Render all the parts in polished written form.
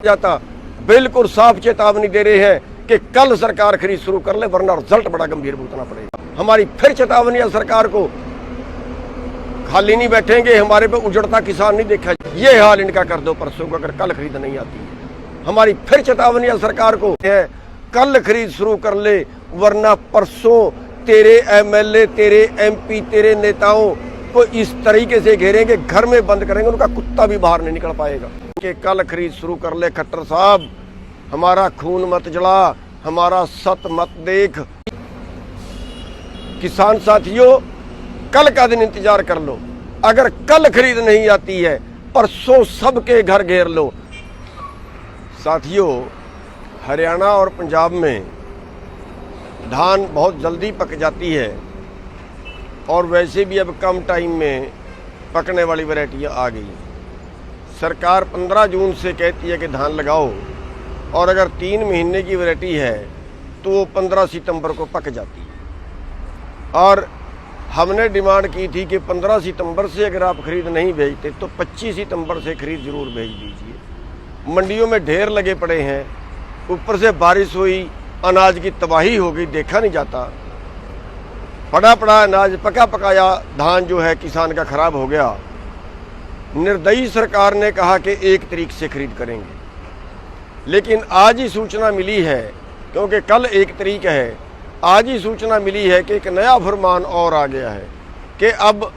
जाता। बिल्कुल साफ चेतावनी दे रहे हैं कि कल सरकार खरीद शुरू कर ले, वरना रिजल्ट बड़ा गंभीर भुगतना पड़ेगा। हमारी फिर चेतावनी है सरकार को, खाली नहीं बैठेंगे, हमारे पे उजड़ता किसान नहीं देखा। ये हाल इनका कर दो परसों को, अगर कल खरीद नहीं आती है। हमारी फिर चेतावनी है सरकार को है, कल खरीद शुरू कर ले, वरना परसों तेरे एमएलए, तेरे एमपी, तेरे नेताओं को इस तरीके से घेरेंगे, घर में बंद करेंगे, उनका कुत्ता भी बाहर नहीं निकल पाएगा। कि कल खरीद शुरू कर ले खट्टर साहब, हमारा खून मत जला, हमारा सत मत देख। किसान साथियों, कल का दिन इंतजार कर लो। अगर कल खरीद नहीं आती है, परसों सबके घर घेर लो। साथियों, हरियाणा और पंजाब में धान बहुत जल्दी पक जाती है और वैसे भी अब कम टाइम में पकने वाली वैरायटियाँ आ गई। सरकार 15 जून से कहती है कि धान लगाओ, और अगर 3 महीने की वैरायटी है तो वो 15 सितंबर को पक जाती है। और हमने डिमांड की थी कि 15 सितंबर से अगर आप खरीद नहीं भेजते तो 25 सितंबर से खरीद जरूर भेज दीजिए। मंडियों में ढेर लगे पड़े हैं, ऊपर से बारिश हुई, अनाज की तबाही हो गई, देखा नहीं जाता। पड़ा पड़ा अनाज, पका पकाया धान जो है किसान का खराब हो गया। निर्दयी सरकार ने कहा कि 1 तारीख से खरीद करेंगे, लेकिन आज ही सूचना मिली है, क्योंकि कल 1 तारीख है, आज ही सूचना मिली है कि एक नया फरमान और आ गया है कि अब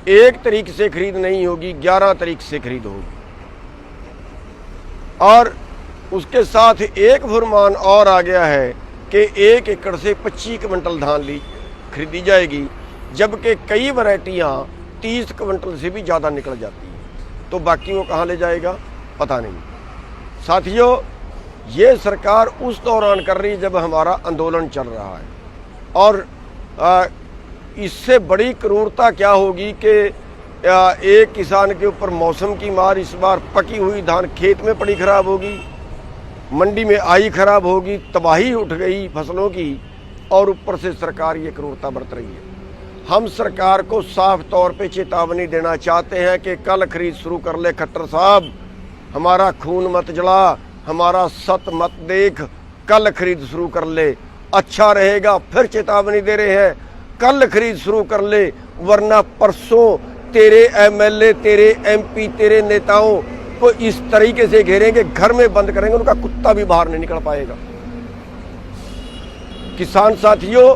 1 तारीख से खरीद नहीं होगी, 11 तारीख से खरीद होगी। और उसके साथ एक फरमान और आ गया है कि 1 एकड़ से 25 क्विंटल धान खरीदी जाएगी, जबकि कई वैरायटियाँ 30 क्विंटल से भी ज़्यादा निकल जाती हैं। तो बाकी वो कहाँ ले जाएगा पता नहीं। साथियों, ये सरकार उस दौरान कर रही है जब हमारा आंदोलन चल रहा है, और इससे बड़ी क्रूरता क्या होगी कि एक किसान के ऊपर मौसम की मार, इस बार पकी हुई धान खेत में पड़ी खराब होगी, मंडी में आई खराब होगी, तबाही उठ गई फसलों की, और ऊपर से सरकार ये क्रूरता बरत रही है। हम सरकार को साफ तौर पे चेतावनी देना चाहते हैं कि कल खरीद शुरू कर ले खट्टर साहब, हमारा खून मत जला, हमारा सत मत देख, कल खरीद शुरू कर ले, अच्छा रहेगा। फिर चेतावनी दे रहे हैं, कल खरीद शुरू कर ले, वरना परसों तेरे एमएलए, तेरे एमपी, तेरे नेताओं को इस तरीके से घेरेंगे, घर में बंद करेंगे, उनका कुत्ता भी बाहर नहीं निकल पाएगा। किसान साथियों,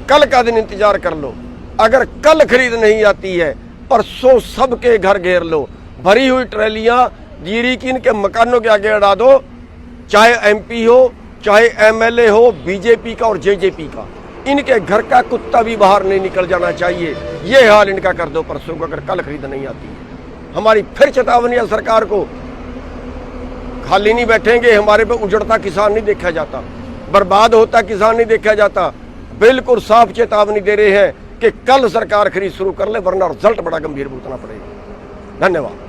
कल का दिन इंतजार कर लो। अगर कल खरीद नहीं आती है, परसों सबके घर घेर लो, भरी हुई ट्रैलियां जीरी की इनके मकानों के आगे अड़ा दो, चाहे एमपी हो, चाहे एमएलए हो, बीजेपी का और जेजेपी का, इनके घर का कुत्ता भी बाहर नहीं निकल जाना चाहिए। ये हाल इनका कर दो परसों को, अगर कल खरीद नहीं आती है। हमारी फिर चेतावनी है सरकार को, खाली नहीं बैठेंगे, हमारे पे उजड़ता किसान नहीं देखा जाता, बर्बाद होता किसान नहीं देखा जाता। बिल्कुल साफ चेतावनी दे रहे हैं कि कल सरकार खरीद शुरू कर ले, वरना रिजल्ट बड़ा गंभीर भुगतना पड़ेगा। धन्यवाद।